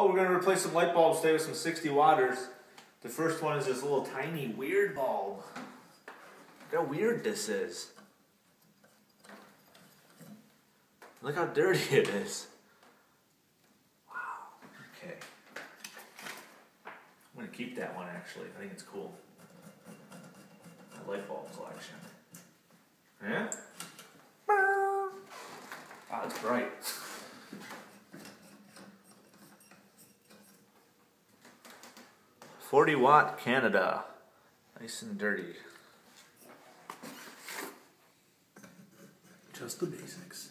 So we're going to replace some light bulbs today with some 60 watters. The first one is this little tiny weird bulb. Look how weird this is. Look how dirty it is. Wow. Okay. I'm going to keep that one actually. I think it's cool. My light bulb collection. Yeah? Wow, it's bright. $40-watt Canada. Nice and dirty. Just the basics.